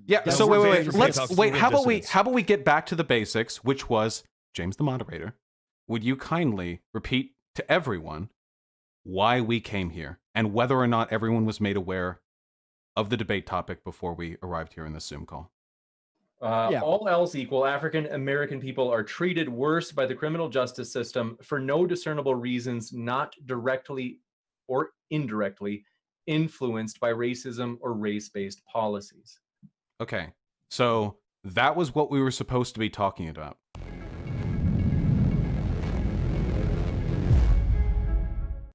Yeah. So wait. Let's wait. How about we get back to the basics, which was James, the moderator. Would you kindly repeat to everyone why we came here and whether or not everyone was made aware of the debate topic before we arrived here in this Zoom call? All else equal, African American people are treated worse by the criminal justice system for no discernible reasons, not directly or indirectly influenced by racism or race-based policies. Okay, so that was what we were supposed to be talking about.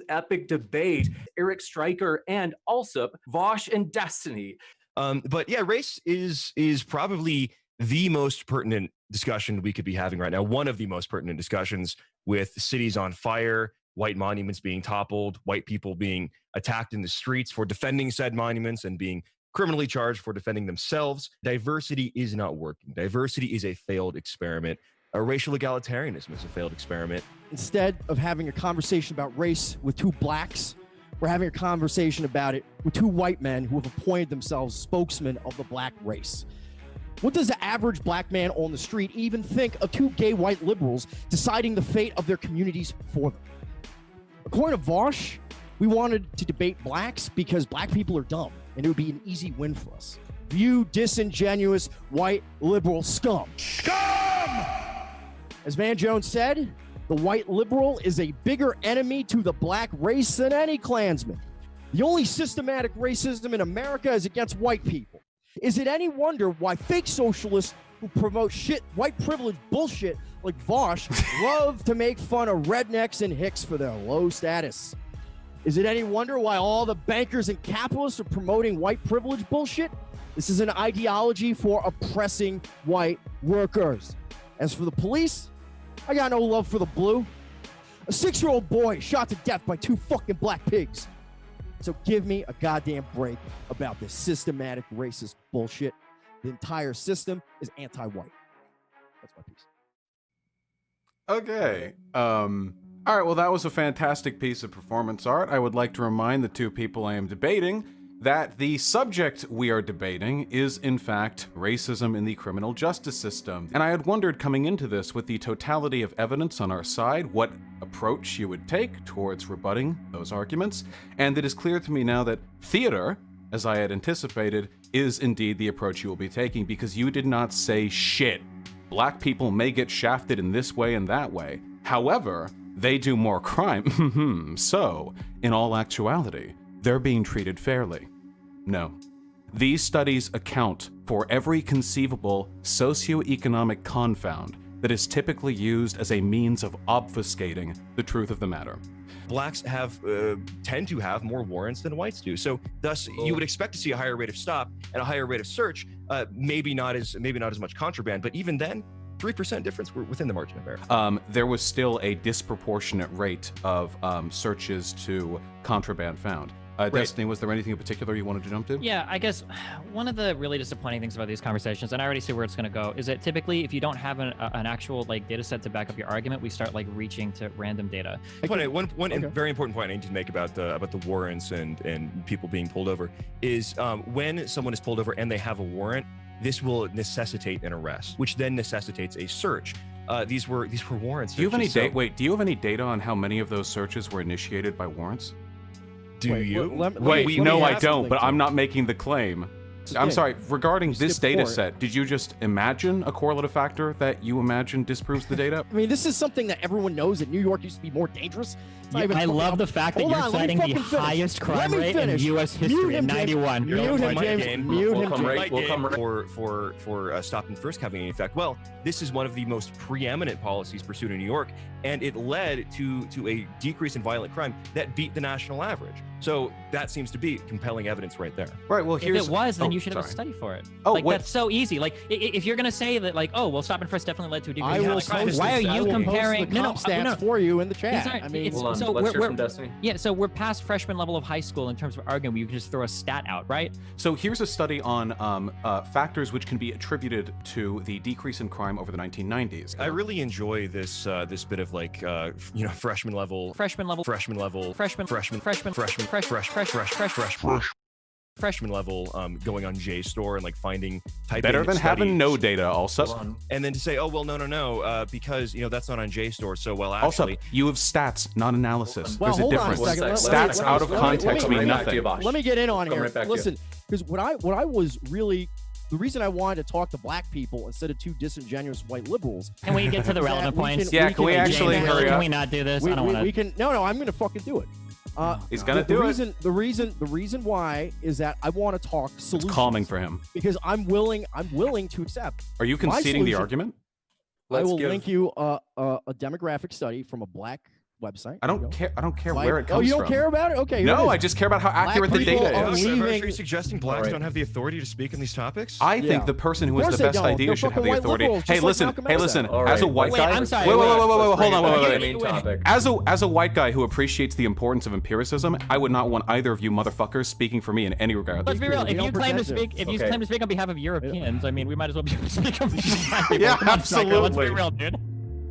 Epic debate, Eric Stryker and Alsup, Vaush and Destiny. But yeah, race is probably the most pertinent discussion we could be having right now. One of the most pertinent discussions, with cities on fire, white monuments being toppled, white people being attacked in the streets for defending said monuments and being criminally charged for defending themselves. Diversity is not working. Diversity is a failed experiment. Racial egalitarianism is a failed experiment. Instead of having a conversation about race with two blacks, we're having a conversation about it with two white men who have appointed themselves spokesmen of the black race. What does the average black man on the street even think of two gay white liberals deciding the fate of their communities for them? According to Vaush, we wanted to debate blacks because black people are dumb, and it would be an easy win for us. You disingenuous white liberal scum. Scum! As Van Jones said, the white liberal is a bigger enemy to the black race than any Klansman. The only systematic racism in America is against white people. Is it any wonder why fake socialists who promote white privilege bullshit like Vaush love to make fun of rednecks and hicks for their low status? Is it any wonder why all the bankers and capitalists are promoting white privilege bullshit? This is an ideology for oppressing white workers. As for the police, I got no love for the blue. A 6-year-old boy shot to death by two fucking black pigs. So give me a goddamn break about this systematic racist bullshit. The entire system is anti-white. That's my piece. Okay. All right, well, that was a fantastic piece of performance art. I would like to remind the two people I am debating that the subject we are debating is, in fact, racism in the criminal justice system. And I had wondered, coming into this, with the totality of evidence on our side, what approach you would take towards rebutting those arguments. And it is clear to me now that theater, as I had anticipated, is indeed the approach you will be taking, because you did not say shit. Black people may get shafted in this way and that way. However, they do more crime. So, in all actuality, they're being treated fairly. No. These studies account for every conceivable socioeconomic confound that is typically used as a means of obfuscating the truth of the matter. Blacks tend to have more warrants than whites do. So thus you would expect to see a higher rate of stop and a higher rate of search, maybe not as much contraband, but even then, 3% difference were within the margin of error. There was still a disproportionate rate of searches to contraband found. Right. Destiny, was there anything in particular you wanted to jump to? Yeah, I guess one of the really disappointing things about these conversations, and I already see where it's going to go, is that typically if you don't have an actual data set to back up your argument, we start reaching to random data. One very important point I need to make about the warrants and people being pulled over is when someone is pulled over and they have a warrant, this will necessitate an arrest, which then necessitates a search. These were warrants. Do you have any do you have any data on how many of those searches were initiated by warrants? Do you? No, I don't, but I'm not making the claim. I'm sorry, regarding this data set, did you just imagine a correlative factor that you imagine disproves the data? I mean, this is something that everyone knows that New York used to be more dangerous. I love the fact that you're citing the highest crime rate in U.S. history in 91. Mute him, James. Mute him, James. For stop and frisk having any effect. Well, this is one of the most preeminent policies pursued in New York, and it led to a decrease in violent crime that beat the national average. So that seems to be compelling evidence right there. Right. Well, if it was, then you should have a study for it. Oh, that's so easy. If you're gonna say that, well, stop and frisk definitely led to a decrease in violent crime. Why are you comparing? No, stats for you in the chat. I mean, so let's hear from Destiny. Yeah, so we're past freshman level of high school in terms of arguing. You can just throw a stat out, right? So here's a study on factors which can be attributed to the decrease in crime over the 1990s. I really enjoy this bit of freshman level. freshman level, going on JSTOR and like finding Better than having no data. Also, and then to say, oh well, no, because that's not on JSTOR. So well, actually, you have stats, not analysis. Well, There's a difference. Stats out of context mean nothing. Let me get in on here. Listen, because what I was really. The reason I wanted to talk to black people instead of two disingenuous white liberals. Can we get to the relevant points? Can we actually hurry up? Can we not do this? I don't want to. We can. No, I'm going to fucking do it. He's gonna do it. The reason why is that I want to talk solutions. It's calming for him Because I'm willing to accept. Are you conceding the argument? I will link you a demographic study from a black website. I don't care. I don't care where it comes from. Oh, you don't care about it? Okay. No, I just care about how accurate the data is. Are you suggesting blacks don't have the authority to speak on these topics? I think the person who has the best idea should have the authority. Hey, listen. As a white guy, I'm sorry. Wait, hold on. Main topic. As a white guy who appreciates the importance of empiricism, I would not want either of you motherfuckers speaking for me in any regard. Let's be real. If you claim to speak on behalf of Europeans, I mean, we might as well be speaking on behalf of people. Yeah, absolutely. Let's be real, dude.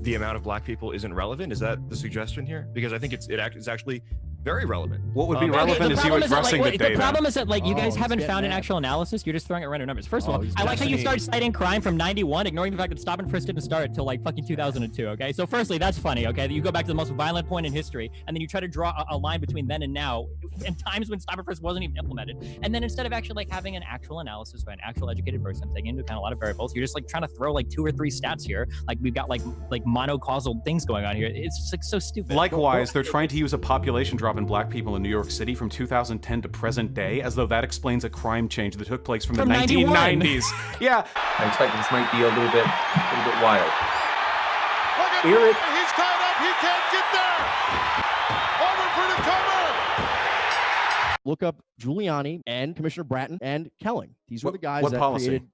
The amount of black people isn't relevant? Is that the suggestion here? Because I think it's actually very relevant. What would be relevant is you addressing the data. The problem is that you guys haven't found an actual analysis. You're just throwing out random numbers. First of all, I like how you start citing crime from 91, ignoring the fact that stop and frisk didn't start until fucking 2002. Okay, so firstly, that's funny. Okay, that you go back to the most violent point in history, and then you try to draw a line between then and now, in times when stop and frisk wasn't even implemented. And then instead of actually having an actual analysis by an actual educated person, taking into account a lot of variables, you're just trying to throw 2 or 3 stats here. We've got like monocausal things going on here. It's just so stupid. Likewise, they're trying to use a population drop in black people in New York City from 2010 to present day, as though that explains a crime change that took place from the 1990s. Yeah. I expect this might be a little bit wild. Look at he's tied up. He can't get there. Over for the cover. Look up Giuliani and Commissioner Bratton and Kelling. These were the guys that policy? created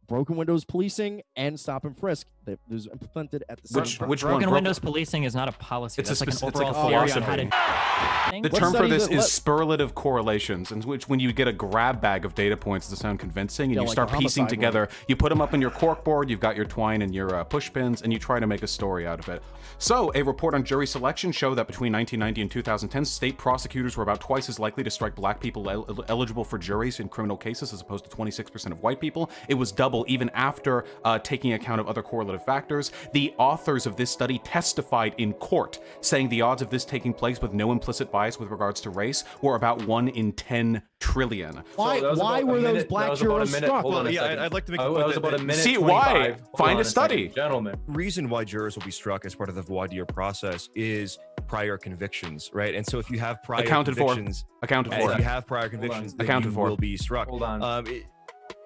broken windows policing and stop and frisk that was implemented at the same time. Which broken one? windows policing is not a policy. It's That's a like an overall philosophy. theory on how to. The term for this is superlative correlations, in which when you get a grab bag of data points that sound convincing and you start piecing together, you put them up in your corkboard, you've got your twine and your push pins, and you try to make a story out of it. So, a report on jury selection showed that between 1990 and 2010, state prosecutors were about twice as likely to strike black people eligible for juries in criminal cases as opposed to 26% of white people. It was double even after taking account of other correlative factors. The authors of this study testified in court, saying the odds of this taking place with no implicit bias with regards to race were about 1 in 10 trillion. Why were those black jurors struck? Well, yeah, I'd like to make that was about a minute. See 25. why? Find a study, gentlemen. Reason why jurors will be struck as part of the voir dire process is prior convictions, right? And so if you have prior convictions, if you have prior convictions, then you will be struck. Hold on.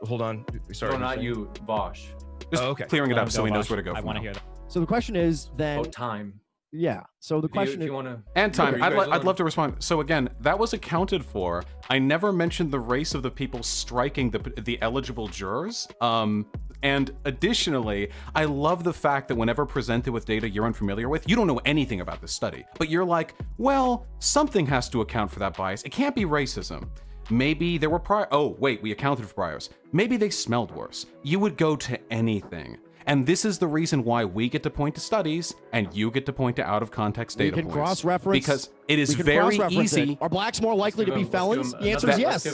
Hold on. Sorry. No, not you, Vaush. Just clearing it up so he knows where to go. I want to hear that. So the question is then. Oh, time. Yeah. So the question is. And time. I'd love to respond. So again, that was accounted for. I never mentioned the race of the people striking the eligible jurors. And additionally, I love the fact that whenever presented with data you're unfamiliar with, you don't know anything about this study, but you're like, well, something has to account for that bias. It can't be racism. Maybe there were prior. Oh, wait, we accounted for priors. Maybe they smelled worse. You would go to anything. And this is the reason why we get to point to studies and you get to point to out-of-context data points. We can cross-reference. Because it is very easy. Are blacks more likely to be felons? The answer is yes.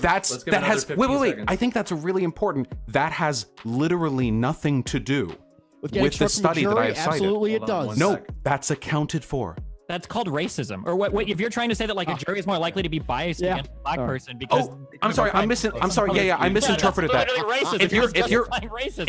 Wait. I think that's really important. That has literally nothing to do with the study that I have cited. Absolutely it does. No, that's accounted for. That's called racism. Or what? If you're trying to say that a jury is more likely to be biased against a black person because. Oh, I'm sorry. I misinterpreted that.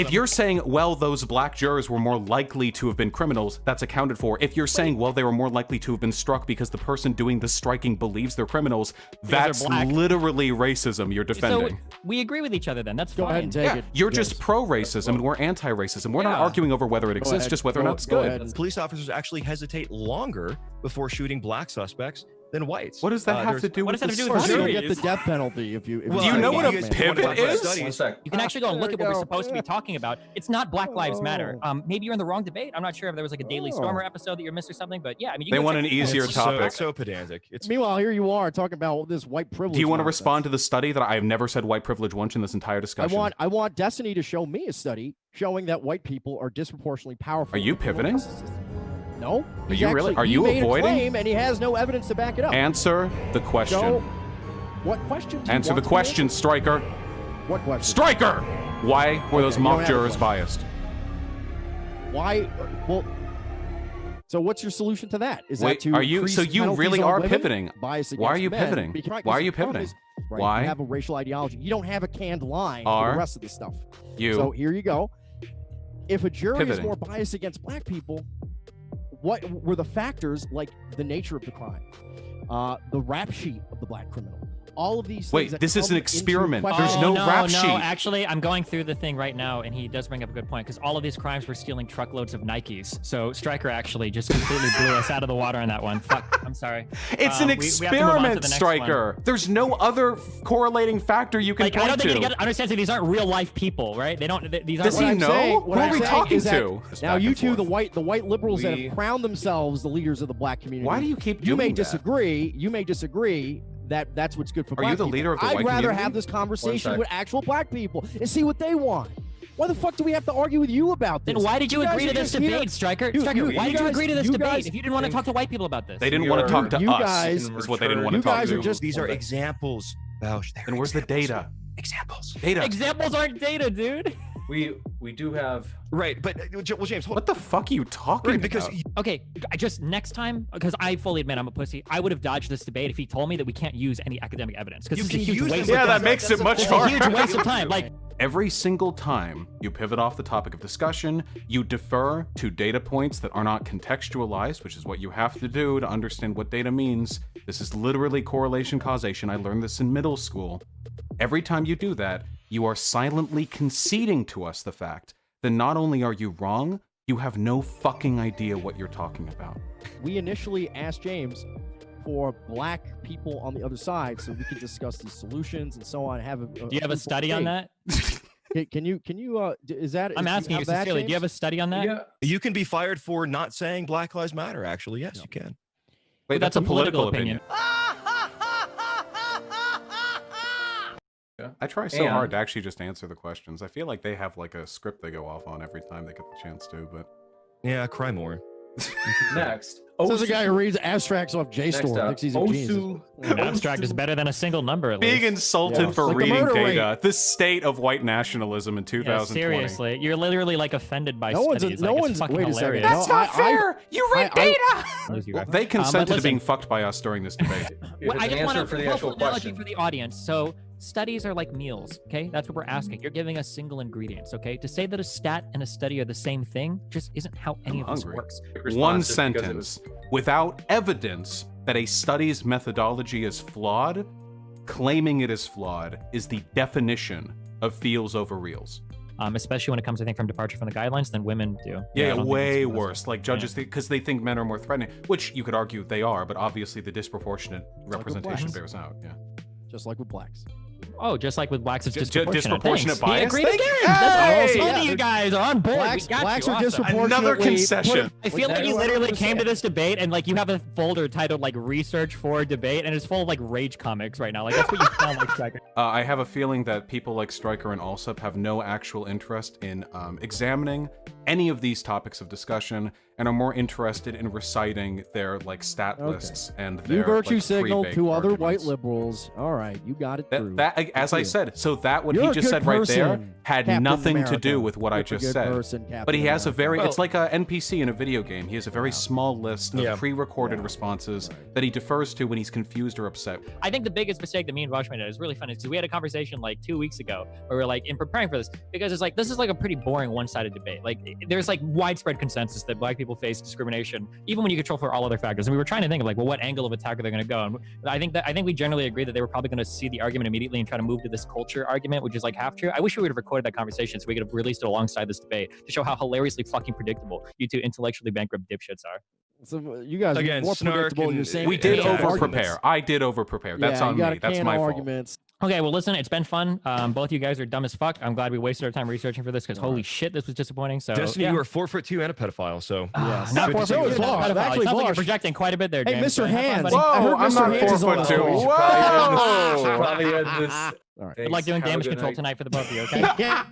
If you're saying, well, those black jurors were more likely to have been criminals, that's accounted for. If you're saying, well, they were more likely to have been struck because the person doing the striking believes they're criminals, that's literally racism you're defending. So we agree with each other then. That's fine. Go ahead and take it. You're just pro-racism and we're anti-racism. We're not arguing over whether it exists, just whether or not it's good. Police officers actually hesitate longer before shooting black suspects than whites. What does that have to do with this? You get the death penalty if you. Do you know what a pivot is? You can actually go and look at what we're supposed to be talking about. It's not Black Lives Matter. Maybe you're in the wrong debate. I'm not sure if there was a Daily Stormer episode that you're missing or something, but yeah, I mean, they want an easier topic. So pedantic. Meanwhile, here you are talking about this white privilege. Do you want to respond to the study that I have never said white privilege once in this entire discussion? I want Destiny to show me a study showing that white people are disproportionately powerful. Are you pivoting? No. Are you really? Are you avoiding? Claim and he has no evidence to back it up. Answer the question. What question? Do you Answer the want to question, answer? Striker. What question? Striker! Why were those you don't mock have a jurors question. biased? Why? Well, so what's your solution to that? Is Wait, that to are you? increase So you penalties really on are women? pivoting? Bias Why are against you men? pivoting? Because Why are you the problem pivoting? right, Why? You have a racial ideology. You don't have a canned line for Are the rest of the stuff. You So here you go. If a jury is pivoting. more biased against black people, what were the factors like the nature of the crime, the rap sheet of the black criminal? All of these things. Wait, that this is come an into experiment. question- There's no rap sheet. Actually, I'm going through the thing right now, and he does bring up a good point because all of these crimes were stealing truckloads of Nikes. So Stryker actually just completely blew us out of the water on that one. Fuck, I'm sorry. It's an We have to move on to experiment, the next Striker. There's no other correlating factor you can Like, I point don't think to. you understand that these aren't real life people, right? They don't. These Does aren't. he I'm know? saying- Who what are I'm we saying talking is that to? Now Back you and two, the forth. white liberals that We- have crowned themselves the leaders of the black community. Why do you keep You doing may that? disagree. You may disagree that that's what's good for Are black you the people. leader of the I'd white rather community? have this conversation sec. with actual black people and see what they want. Why the fuck do we have to argue with you about this? Then why did you guys agree are to this just here- debate, Stryker? You- Stryker, you why did you guys- agree to this you debate guys- if you didn't want to talk to white people about this? They didn't We want to are- talk to you us. guys- is what they didn't want you to talk guys to. are just- These are examples, Vaush. They're And where's the examples. data? Examples. Data. Examples aren't data, dude. We do have. Right, but well, James, hold What the fuck are you talking Right, because about? Okay, I just next time, because I fully admit I'm a pussy, I would have dodged this debate if he told me that we can't use any academic evidence. Because You it's a can huge use waste them, of Yeah, time. that makes it much It's a harder. huge waste of time. Like, Every single time you pivot off the topic of discussion, you defer to data points that are not contextualized, which is what you have to do to understand what data means. This is literally correlation causation. I learned this in middle school. Every time you do that, you are silently conceding to us the fact that not only are you wrong, you have no fucking idea what you're talking about. We initially asked James for black people on the other side so we could discuss these solutions and so on. Have a do you have a study on that? Can you is that? I'm asking you have that, sincerely. Do you have a James? study on that? Yeah. You can be fired for not saying Black Lives Matter. Actually, yes, you can. Wait, that's a political opinion. I try so And- hard to actually just answer the questions. I feel like they have like a script they go off on every time they get the chance to, but Yeah, cry more. Next. This is a guy who reads abstracts off JSTOR. Next up, Thinks he's a genius. Osu. Abstract is better than a single number, at being least. insulted Yeah. for Like the reading murder data. rate. The state of white nationalism in Yeah, 2020. seriously, you're literally like offended by No one's- studies. no like, one's- it's fucking wait a second. hilarious. That's No, not I- fair. You read data. Lose you, Well, right? they consented to listen. being fucked by us during this debate. If Well, it's I an just want answer for a the actual helpful analogy question. for the audience. So studies are like meals, okay? That's what we're asking. You're giving us single ingredients, okay? To say that a stat and a study are the same thing just isn't how any I'm of this hungry. works. One Response just because it sentence. Without evidence that a study's methodology is flawed, claiming it is flawed is the definition of feels over reals. Especially when it comes, I think, from departure from the guidelines than women do. Yeah, I don't think way it's- worse. Like judges, because they think men are more threatening, which you could argue they are, but obviously the disproportionate representation blacks. bears out. Yeah. Just like with blacks. Oh, just like with blacks, it's Disproportionate disproportionate. bias? He agreed Thank again. you. That's Hey! awesome. Both of you guys are on board. Blacks, we got blacks you. are Awesome. disproportionately. Another concession. I feel like you literally came to this debate and like you have a folder titled like research for debate and it's full of like rage comics right now. Like that's what you sound like, Stryker. I have a feeling that people like Stryker and Alsop have no actual interest in examining any of these topics of discussion and are more interested in reciting their like stat Okay. lists and their You virtue like, signal pre-baked to other white arguments. liberals. All right, you got it through. That as I you. said, so that what You're he a just good said right there person, had Captain nothing to America. do with what I You're a just good said. person, But Captain he has a America. very, Well- it's like a NPC in a video game. He has a very small list of Yeah. pre-recorded responses that he defers to when he's confused or upset. I think the biggest mistake that me and Vaush made is really funny because we had a conversation like 2 weeks ago where we were like in preparing for this because it's like this is like a pretty boring one-sided debate. Like there's like widespread consensus that black people face discrimination even when you control for all other factors. And we were trying to think of like, well, what angle of attack are they going to go? And I think we generally agree that they were probably going to see the argument immediately and try to move to this culture argument, which is like half true. I wish we would have recorded that conversation so we could have released it alongside this debate to show how hilariously fucking predictable you two intellectually bankrupt dipshits are. So you guys Again, are more snark predictable than you're and- saying. We did Yeah. over arguments. prepare. I did over prepare. That's yeah, on you got me. a That's can my of fault. arguments. Okay, well, listen, it's been fun. Both you guys are dumb as fuck. I'm glad we wasted our time researching for this because holy shit, this was disappointing. So, Destiny, yeah. you are 4'2" and a pedophile, so Yes. Not Good to 4 see foot you. two, It's not Vaush. pedophile. Actually, It sounds like you're Vaush. projecting quite a bit there, Hey, James. Mr. So have fun, Hands. buddy. I Whoa, heard I'm Mr. not Hands is on the 4'2". phone. We should probably end this- Whoa! probably end this. All right. Good luck doing Have a damage good control night. tonight for the both of you, okay?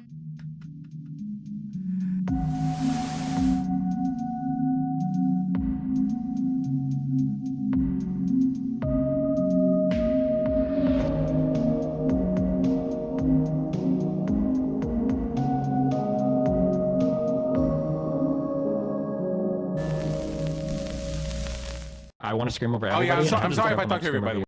I want to scream over Oh everybody. yeah, I'm sorry Just if I whatever talked to scream everybody. over